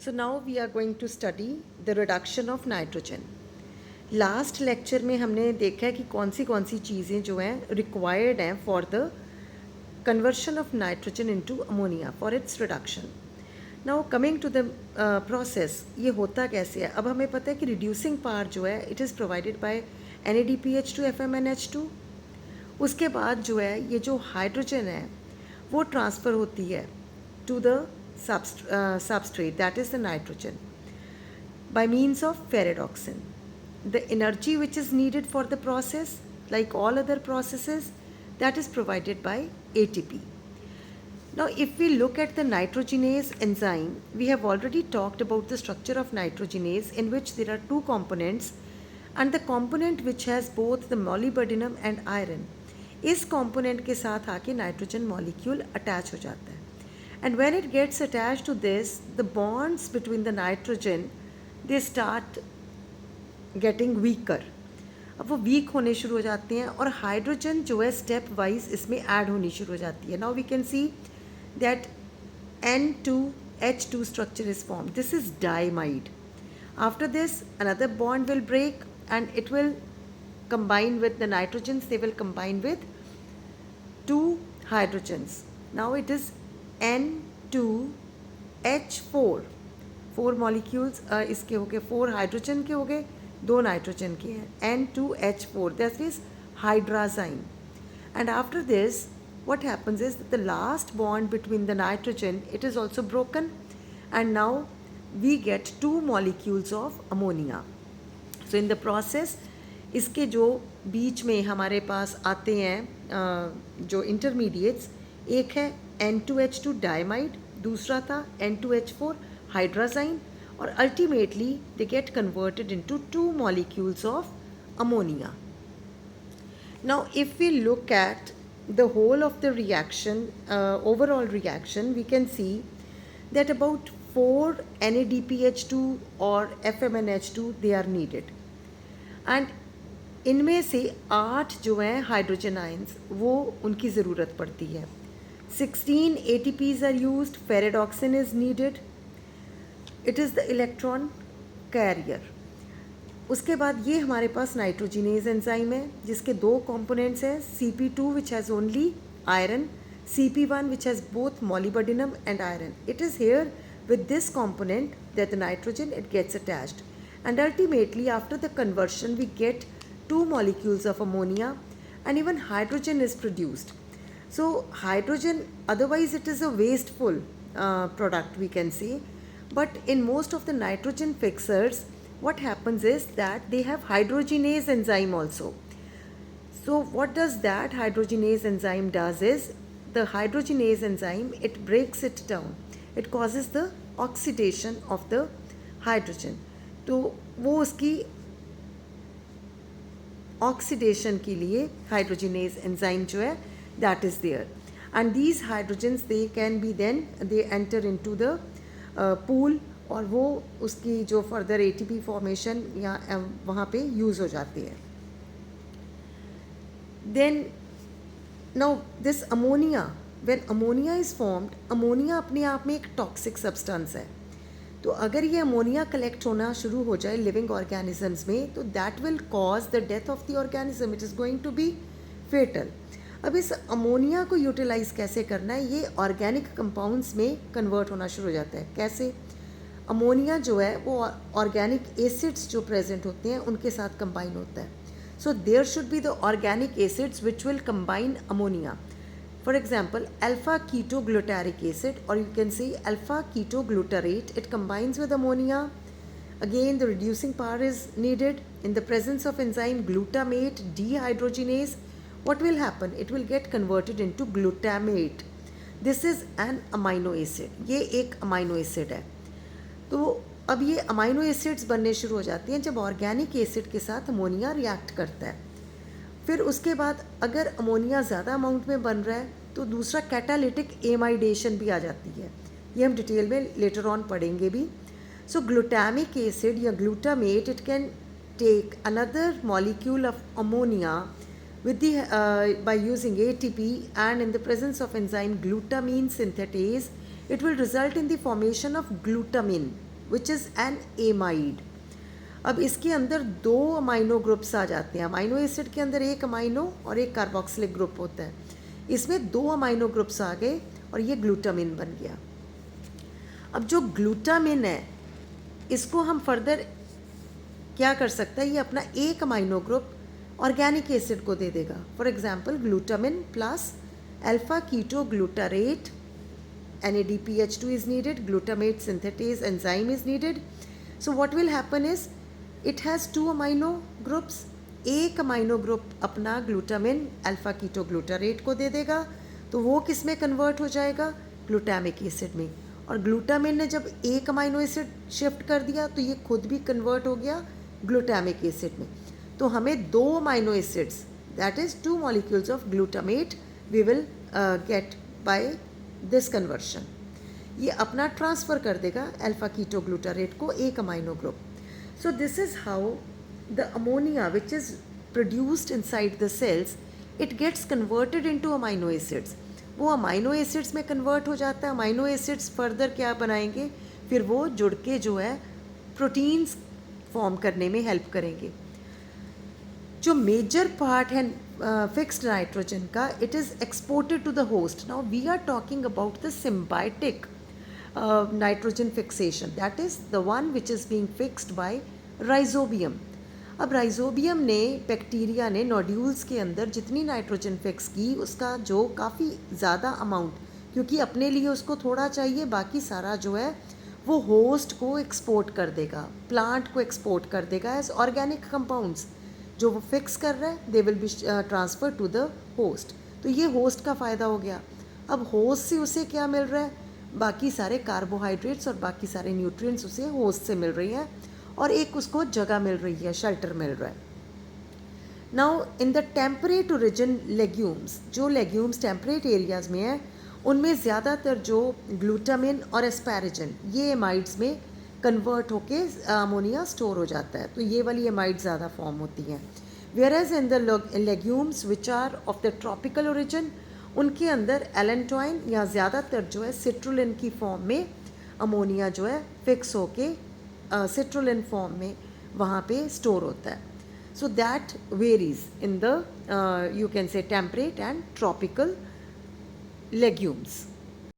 So now we are going to study the reduction of nitrogen. Last lecture में हमने देखा है कि कौन सी चीज़ें जो हैं रिक्वायर्ड हैं for the conversion of nitrogen into ammonia for its reduction. Now coming to the process, ये होता कैसे है. अब हमें पता है कि रिड्यूसिंग पावर जो है it is provided by NADPH2 FMNH2. उसके बाद जो है ये जो हाइड्रोजन है वो ट्रांसफ़र होती है to the substrate, that is the nitrogen, by means of ferredoxin. The energy which is needed for the process, like all other processes, that is provided by ATP. Now if we look at the nitrogenase enzyme, we have already talked about the structure of nitrogenase, in which there are two components, and the component which has both the molybdenum and iron, इस component के साथ आके nitrogen molecule attach हो जाता है. And when it gets attached to this, the bonds between the nitrogen, they start getting weaker. अब वो week होने शुरू हो जाते हैं और हाइड्रोजन जो है स्टेप वाइज इसमें ऐड होनी शुरू हो जाती है. Now we can see that N2H2 structure is formed. This is diamide. After this, another bond will break and it will combine with the nitrogens. They will combine with two hydrogens. Now it is N2H4. 4 molecules इसके हो गए, 4 hydrogen के हो गए, 2 nitrogen के हैं. N2H4, that is hydrazine. And after this, what happens is that the last bond between the nitrogen, it is also broken, and now we get 2 molecules of ammonia. So in the process, इसके जो बीच में हमारे पास आते हैं जो intermediates, एक है N2H2 डायमाइड, दूसरा था N2H4 हाइड्राजाइन, और ultimately they get converted into 2 molecules of ammonia. Now if we look at the whole of the reaction, overall reaction, we can see that about 4 NADPH2 or FMNH2 they are needed, and इनमें से 8 जो हैं hydrogen ions वो उनकी ज़रूरत पड़ती है. 16 ATPs are used, ferredoxin is needed, it is the electron carrier. उसके बाद ये हमारे पास नाइट्रोजिनेज एंजाइम है जिसके 2 कंपोनेंट्स हैं, CP2 which has only iron, CP1 which has both molybdenum and iron. It is here with this component that the nitrogen it gets attached, and ultimately after the conversion we get 2 molecules of ammonia, and even hydrogen is produced. So hydrogen, otherwise it is a wasteful product we can say, but in most of the nitrogen fixers what happens is that they have hydrogenase enzyme also. So what does that hydrogenase enzyme does is, the hydrogenase enzyme it breaks it down, it causes the oxidation of the hydrogen. तो वो उसकी oxidation के लिए hydrogenase enzyme जो है that is there, and these hydrogens they can be then they enter into the pool, और वो उसकी जो फर्दर ATP फॉर्मेशन या वहाँ पे यूज़ हो जाती है. Then now this ammonia, when ammonia is formed, ammonia अपने आप में एक टॉक्सिक सब्सटेंस है. तो अगर ये अमोनिया कलेक्ट होना शुरू हो जाए लिविंग ऑर्गेनिजम्स में, तो that will cause the death of the organism, it is going to be fatal. अब इस अमोनिया को यूटिलाइज कैसे करना है, ये ऑर्गेनिक कंपाउंड्स में कन्वर्ट होना शुरू हो जाता है. कैसे? अमोनिया जो है वो ऑर्गेनिक एसिड्स जो प्रेजेंट होते हैं उनके साथ कंबाइन होता है. So there should be the organic acids which will combine ammonia. For example, alpha ketoglutaric acid, or you can say alpha ketoglutarate, it combines with ammonia. Again, the reducing power is needed. In the presence of enzyme glutamate dehydrogenase, what will happen? It will get converted into glutamate. This is an amino acid. ये एक amino acid है. तो अब ये amino acids बनने शुरू हो जाती हैं जब organic acid के साथ अमोनिया रिएक्ट करता है. फिर उसके बाद अगर अमोनिया ज़्यादा अमाउंट में बन रहा है तो दूसरा कैटालिटिक एमाइडेशन भी आ जाती है. ये हम डिटेल में लेटर ऑन पढ़ेंगे भी. सो ग्लूटामिक एसिड या glutamate it can take another molecule of ammonia with the by using ATP, and in the presence of enzyme glutamine synthetase, it will result in the formation of glutamine. Which is an amide. अब इसके अंदर 2 amino groups आ जाते हैं। Amino acid के अंदर एक amino और एक कार्बोक्सिलिक ग्रुप होता है, इसमें 2 अमाइनो ग्रुप्स आ गए और ये ग्लूटामिन बन गया। अब जो ग्लूटामिन है इसको हम फर्दर क्या कर सकते हैं, ये अपना एक अमाइनो ग्रुप ऑर्गेनिक एसिड को दे देगा। For example glutamine plus alpha ketoglutarate, NADPH2 is needed, glutamate synthetase enzyme is needed. So what will happen is it has 2 amino groups, एक अमाइनो ग्रुप अपना ग्लूटामिन अल्फा कीटो ग्लूटारेट को दे देगा, तो वो किस में कन्वर्ट हो जाएगा, ग्लूटामिक एसिड में। और ग्लूटामिन ने जब एक अमाइनो एसिड शिफ्ट कर दिया तो ये खुद भी कन्वर्ट हो गया ग्लूटामिक एसिड में। तो हमें 2 amino acids, that is 2 molecules of glutamate we will get by this conversion. ये अपना ट्रांसफ़र कर देगा अल्फा कीटो ग्लूटारेट को एक amino group. So this is how the ammonia which is produced inside the cells, it gets converted into amino acids. वो amino acids में convert हो जाता है। अमाइनो एसिड्स फर्दर क्या बनाएंगे, फिर वो जुड़ के जो है प्रोटीन्स फॉर्म करने में हेल्प करेंगे। जो मेजर पार्ट है फिक्स्ड नाइट्रोजन का, it is exported to the host. Now we are talking about the symbiotic nitrogen fixation, that is the one which is being fixed by rhizobium. अब rhizobium ने, bacteria ने nodules के अंदर जितनी nitrogen fix की उसका जो काफ़ी ज़्यादा अमाउंट, क्योंकि अपने लिए उसको थोड़ा चाहिए, बाकी सारा जो है वो होस्ट को एक्सपोर्ट कर देगा, प्लांट को एक्सपोर्ट कर देगा एज ऑर्गेनिक कंपाउंड्स। जो वो फिक्स कर रहा है they will be transfer to the host. तो ये होस्ट का फ़ायदा हो गया। अब होस्ट से उसे क्या मिल रहा है, बाकी सारे कार्बोहाइड्रेट्स और बाकी सारे न्यूट्रिएंट्स उसे होस्ट से मिल रही हैं, और एक उसको जगह मिल रही है, शेल्टर मिल रहा है। Now in the temperate origin legumes, जो लेग्यूम्स टेम्परेट एरियाज़ में हैं उनमें ज़्यादातर जो ग्लूटामिन और एस्पैराजिन ये एमाइड्स में कन्वर्ट होके अमोनिया स्टोर हो जाता है, तो ये वाली एमाइड ज़्यादा फॉर्म होती हैं। Whereas in the legumes which are of the tropical origin, उनके अंदर एलेंटोइन या ज़्यादातर जो है सिट्रुलिन की फॉर्म में अमोनिया जो है फिक्स होके सिट्रुलिन फॉर्म में वहाँ पे स्टोर होता है। So that varies in the you can say temperate and tropical legumes.